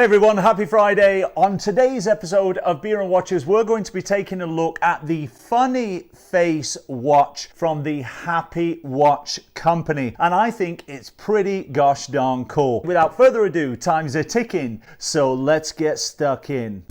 Hey everyone, happy Friday. On today's episode of Beer and Watches, we're going to be taking a look at the funny face watch from the Happie Watch company. And I think it's pretty gosh darn cool. Without further ado, time's a ticking, so let's get stuck in.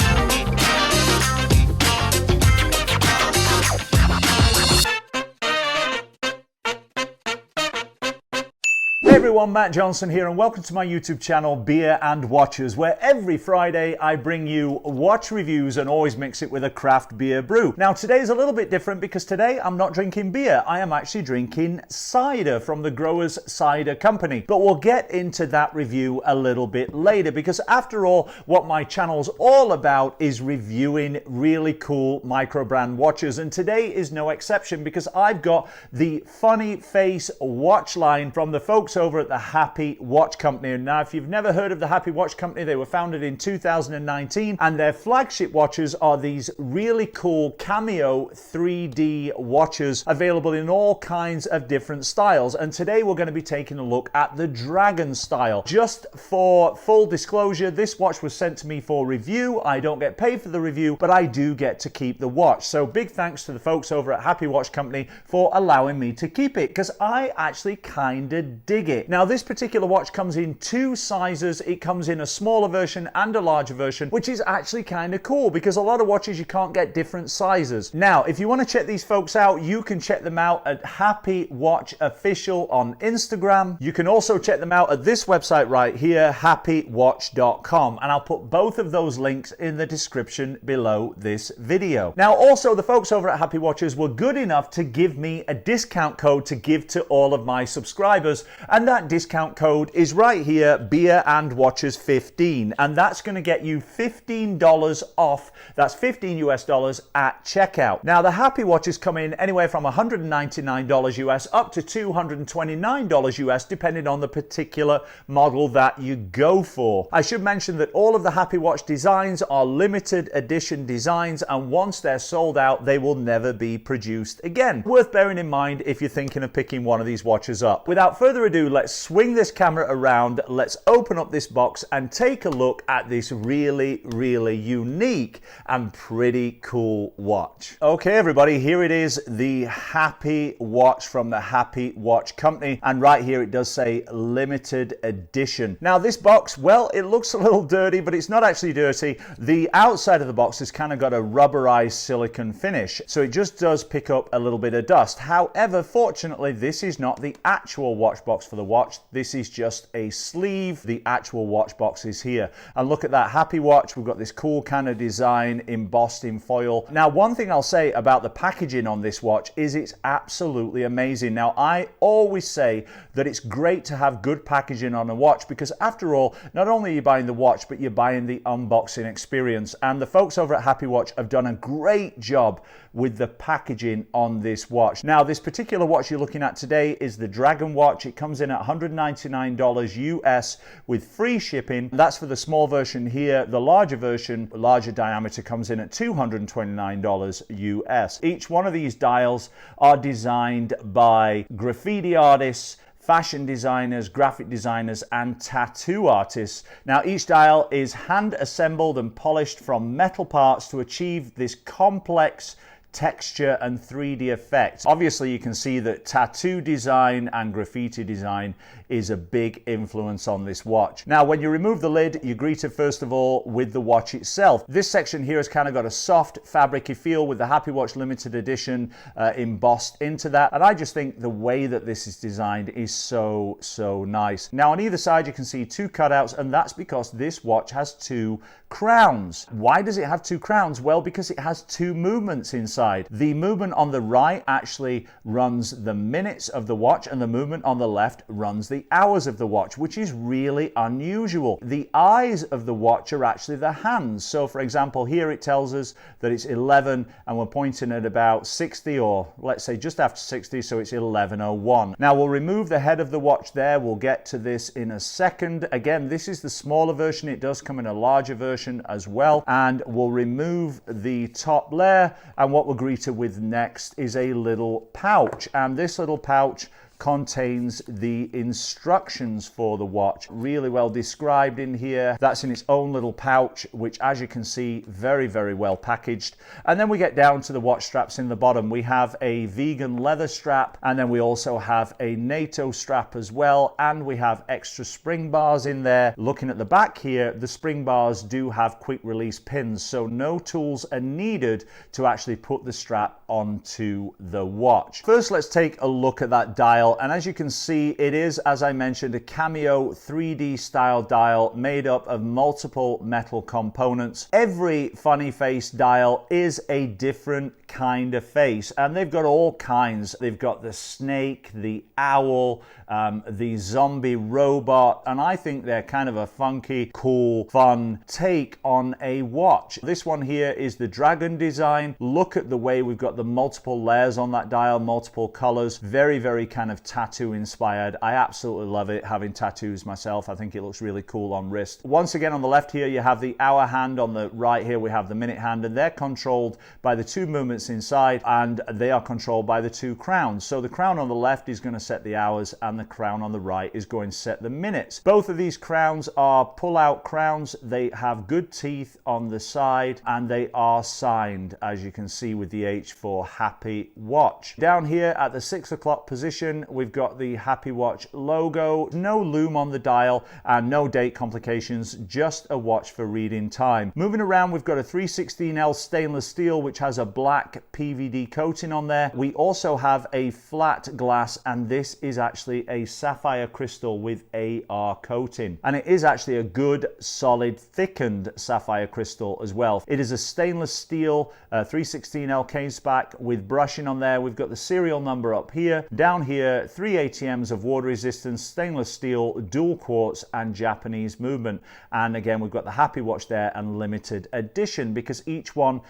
Hey everyone, Matt Johnson here and welcome to my YouTube channel Beer and Watches, where every Friday I bring you watch reviews and always mix it with a craft beer brew. Now today's a little bit different because today I'm not drinking beer, I am actually drinking cider from the Growers Cider Company. But we'll get into that review a little bit later because after all, what my channel's all about is reviewing really cool micro brand watches, and today is no exception because I've got the funny face watch line from the folks over at the Happie Watch Company. And now if you've never heard of the Happie Watch Company, they were founded in 2019 and their flagship watches are these really cool cameo 3D watches available in all kinds of different styles. And today we're going to be taking a look at the Dragon style. Just for full disclosure, this watch was sent to me for review. I don't get paid for the review, but I do get to keep the watch. So big thanks to the folks over at Happie Watch Company for allowing me to keep it because I actually kind of dig it. Now this particular watch comes in two sizes. It comes in a smaller version and a larger version, which is actually kind of cool because a lot of watches you can't get different sizes. Now if you want to check these folks out, you can check them out at Happie Watch Official on Instagram. You can also check them out at this website right here, happiewatch.com, and I'll put both of those links in the description below this video. Now also the folks over at Happie Watches were good enough to give me a discount code to give to all of my subscribers, and that discount code is right here, BeerAndWatches15, and that's going to get you $15 off. That's 15 US dollars at checkout. Now the Happie Watches come in anywhere from $199 US up to $229 US depending on the particular model that you go for. I should mention that all of the Happie Watch designs are limited edition designs, and once they're sold out they will never be produced again. Worth bearing in mind if you're thinking of picking one of these watches up. Without further ado, let's swing this camera around, let's open up this box and take a look at this really unique and pretty cool watch. Okay everybody, here it is, the Happie Watch from the Happie Watch Company, and right here it does say limited edition. Now this box, well, it looks a little dirty, but it's not actually dirty. The outside of the box has kind of got a rubberized silicone finish, so it just does pick up a little bit of dust. However, fortunately this is not the actual watch box for the watch. This is just a sleeve. The actual watch box is here, and look at that Happie Watch. We've got this cool kind of design embossed in foil. Now one thing I'll say about the packaging on this watch is it's absolutely amazing. Now I always say that it's great to have good packaging on a watch because after all, not only are you buying the watch, but you're buying the unboxing experience, and the folks over at Happie Watch have done a great job with the packaging on this watch. Now this particular watch you're looking at today is the Dragon watch. It comes in at $199 US with free shipping. That's for the small version here. The larger version, larger diameter, comes in at $229 US. Each one of these dials are designed by graffiti artists, fashion designers, graphic designers, and tattoo artists. Now each dial is hand assembled and polished from metal parts to achieve this complex texture and 3D effect. Obviously you can see that tattoo design and graffiti design is a big influence on this watch. Now when you remove the lid, you're greeted first of all with the watch itself. This section here has kind of got a soft fabricy feel with the Happie Watch limited edition embossed into that, and I just think the way that this is designed is so nice. Now on either side you can see two cutouts, and that's because this watch has two crowns. Why does it have two crowns? Well, because it has two movements inside. The movement on the right actually runs the minutes of the watch, and the movement on the left runs the hours of the watch, which is really unusual. The eyes of the watch are actually the hands. So for example, here it tells us that it's 11 and we're pointing at about 60, or let's say just after 60, so it's 11:01. Now we'll remove the head of the watch there. We'll get to this in a second. Again, this is the smaller version. It does come in a larger version as well, and we'll remove the top layer, and what we're greeted with next is a little pouch, and this little pouch contains the instructions for the watch. Really well described in here. That's in its own little pouch, which as you can see, very, very well packaged. And then we get down to the watch straps in the bottom. We have a vegan leather strap, and then we also have a NATO strap as well, and we have extra spring bars in there. Looking at the back here, the spring bars do have quick release pins, so no tools are needed to actually put the strap onto the watch. First, let's take a look at that dial, and as you can see, it is, as I mentioned, a cameo 3D style dial made up of multiple metal components. Every funny face dial is a different kind of face, and they've got all kinds. They've got the snake, the owl, the zombie robot, and I think they're kind of a funky, cool, fun take on a watch. This one here is the dragon design. Look at the way we've got the multiple layers on that dial, multiple colors. Very, very kind of tattoo inspired. I absolutely love it, having tattoos myself. I think it looks really cool on wrist. Once again, on the left here, you have the hour hand. On the right here, we have the minute hand, and they're controlled by the two movements inside, and they are controlled by the two crowns. So the crown on the left is going to set the hours, and the crown on the right is going to set the minutes. Both of these crowns are pull-out crowns. They have good teeth on the side, and they are signed, as you can see, with the H for Happie Watch. Down here at the 6 o'clock position, we've got the Happie Watch logo. No loom on the dial and no date complications, just a watch for reading time. Moving around, we've got a 316L stainless steel, which has a black PVD coating on there. We also have a flat glass, and this is actually a sapphire crystal with AR coating, and it is actually a good solid thickened sapphire crystal as well. It is a stainless steel 316L case back with brushing on there. We've got the serial number up here. Down here, 3 ATMs of water resistance, stainless steel, dual quartz, and Japanese movement. And again, we've got the Happie Watch there and limited edition, because each one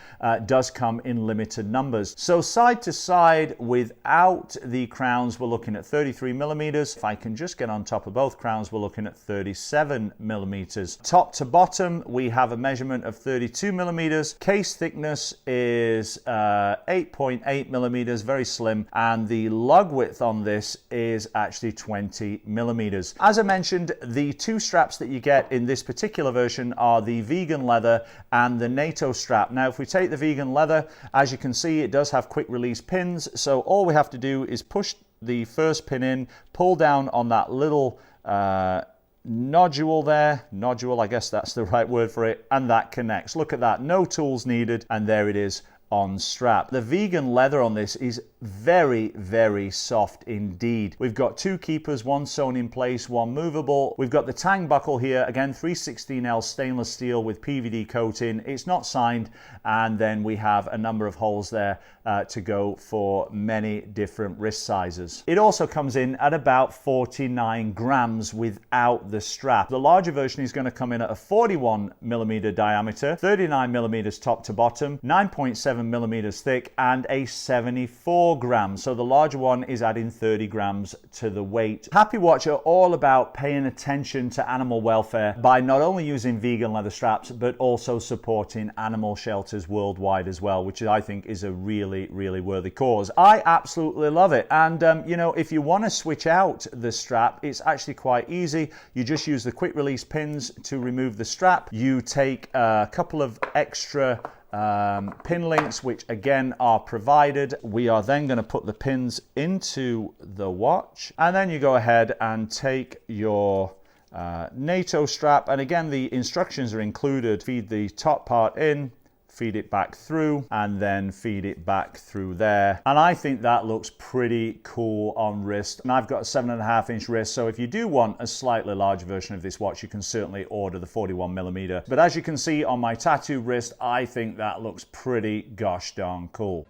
does come in limited numbers. So side to side without the crowns, we're looking at 33 millimeters. If I can just get on top of both crowns, we're looking at 37 millimeters. Top to bottom, we have a measurement of 32 millimeters. Case thickness is 8.8 millimeters, very slim, and the lug width on this is actually 20 millimeters. As I mentioned, the two straps that you get in this particular version are the vegan leather and the NATO strap. Now, if we take the vegan leather, as you can see, it does have quick release pins, so all we have to do is push the first pin in, pull down on that little nodule there, I guess that's the right word for it, and that connects. Look at that, no tools needed, and there it is on strap. The vegan leather on this is very, very soft indeed. We've got two keepers, one sewn in place, one movable. We've got the tang buckle here, again 316L stainless steel with PVD coating. It's not signed, and then we have a number of holes there to go for many different wrist sizes. It also comes in at about 49 grams without the strap. The larger version is going to come in at a 41 millimeter diameter, 39 millimeters top to bottom, 9.7 millimeters thick, and a 74 grams. So the larger one is adding 30 grams to the weight. Happie Watch are all about paying attention to animal welfare by not only using vegan leather straps, but also supporting animal shelters worldwide as well, which I think is a really, really worthy cause. I absolutely love it. And you know, if you want to switch out the strap, it's actually quite easy. You just use the quick release pins to remove the strap. You take a couple of extra pin links, which again are provided. We are then going to put the pins into the watch, and then you go ahead and take your NATO strap, and again the instructions are included. Feed the top part in, feed it back through, and then feed it back through there. And I think that looks pretty cool on wrist. And I've got a 7.5-inch wrist, so if you do want a slightly larger version of this watch, you can certainly order the 41 millimeter. But as you can see on my tattoo wrist, I think that looks pretty gosh darn cool.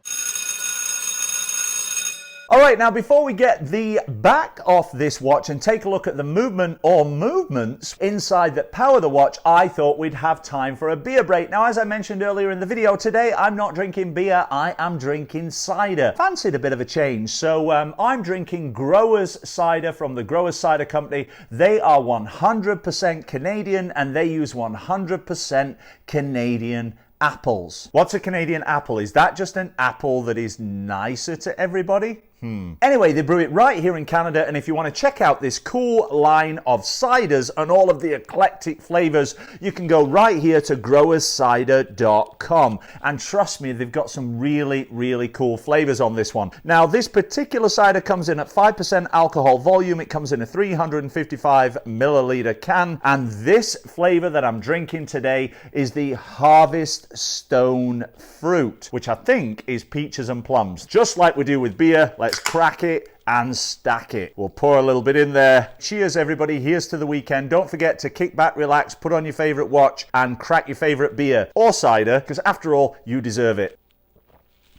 All right, now before we get the back off this watch and take a look at the movement or movements inside that power the watch, I thought we'd have time for a beer break. Now, as I mentioned earlier in the video, today I'm not drinking beer, I am drinking cider. Fancied a bit of a change, so I'm drinking Growers Cider from the Growers Cider Company. They are 100% Canadian, and they use 100% Canadian apples. What's a Canadian apple? Is that just an apple that is nicer to everybody? Anyway, they brew it right here in Canada, and if you want to check out this cool line of ciders and all of the eclectic flavors, you can go right here to growerscider.com. And trust me, they've got some really, really cool flavors on this one. Now, this particular cider comes in at 5% alcohol volume. It comes in a 355 milliliter can, and this flavor that I'm drinking today is the Harvest Stone Fruit, which I think is peaches and plums. Just like we do with beer, let's crack it and stack it. We'll pour a little bit in there. Cheers, everybody. Here's to the weekend. Don't forget to kick back, relax, put on your favorite watch, and crack your favorite beer or cider, because after all, you deserve it.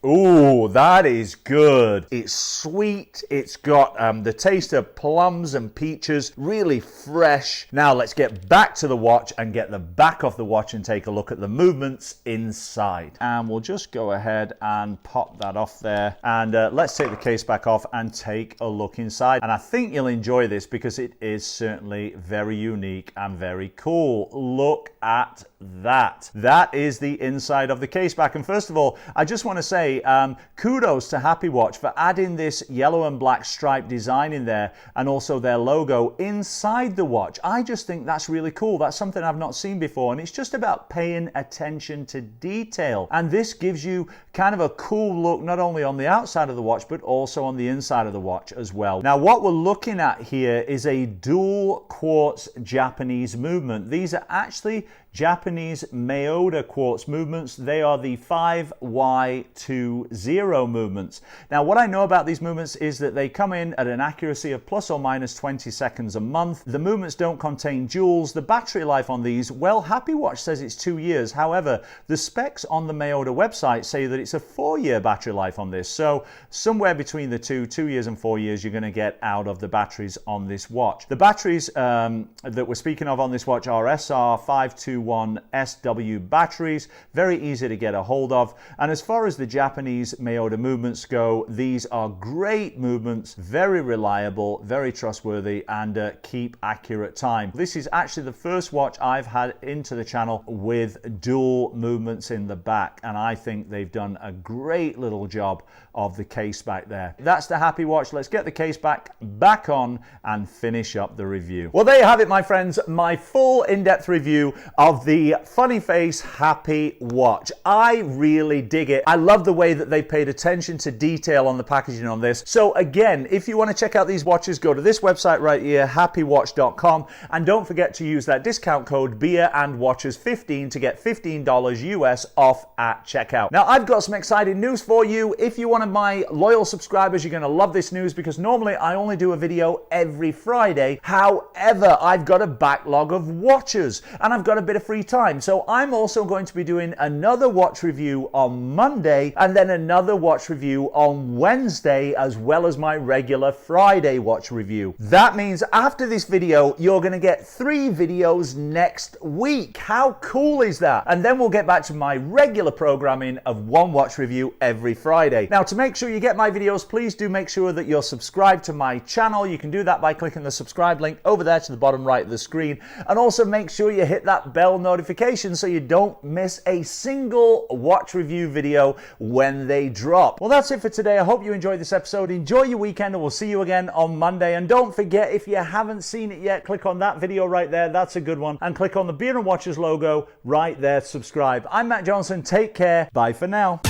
Ooh, that is good. It's sweet. It's got the taste of plums and peaches, really fresh. Now let's get back to the watch and get the back of the watch and take a look at the movements inside. And we'll just go ahead and pop that off there. And let's take the case back off and take a look inside. And I think you'll enjoy this because it is certainly very unique and very cool. Look at that. That is the inside of the case back. And first of all, I just want to say kudos to Happie Watch for adding this yellow and black stripe design in there, and also their logo inside the watch. I just think that's really cool. That's something I've not seen before, and it's just about paying attention to detail. And this gives you kind of a cool look, not only on the outside of the watch, but also on the inside of the watch as well. Now, what we're looking at here is a dual quartz Japanese movement. These are actually Japanese Mayoda quartz movements. They are the 5Y20 movements. Now, what I know about these movements is that they come in at an accuracy of plus or minus 20 seconds a month. The movements don't contain jewels. The battery life on these, well, Happie Watch says it's 2 years. However, the specs on the Mayoda website say that it's a 4-year battery life on this. So somewhere between the 2 years and 4 years, you're going to get out of the batteries on this watch. The batteries that we're speaking of on this watch are SR521 SW batteries, very easy to get a hold of. And as far as the Japanese Mayoda movements go, these are great movements, very reliable, very trustworthy, and keep accurate time. This is actually the first watch I've had into the channel with dual movements in the back, and I think they've done a great little job of the case back there. That's the Happie Watch. Let's get the case back on and finish up the review. Well, there you have it, my friends, my full in-depth review of the funny face Happie Watch. I really dig it. I love the way that they paid attention to detail on the packaging on this. So again, if you want to check out these watches, go to this website right here, happiewatch.com, and don't forget to use that discount code BeerAndWatches15 to get $15 US off at checkout. Now, I've got some exciting news for you. If you're one of my loyal subscribers, you're going to love this news, because normally I only do a video every Friday. However, I've got a backlog of watches and I've got a bit of free time. So I'm also going to be doing another watch review on Monday and then another watch review on Wednesday, as well as my regular Friday watch review. That means after this video, you're going to get 3 videos next week. How cool is that? And then we'll get back to my regular programming of 1 watch review every Friday. Now, to make sure you get my videos, please do make sure that you're subscribed to my channel. You can do that by clicking the subscribe link over there to the bottom right of the screen, and also make sure you hit that bell notification so you don't miss a single watch review video when they drop. Well, that's it for today. I hope you enjoyed this episode. Enjoy your weekend, and we'll see you again on Monday. And don't forget, if you haven't seen it yet, click on that video right there. That's a good one. And click on the Beer and Watches logo right there to subscribe. I'm Matt Johnson. Take care. Bye for now.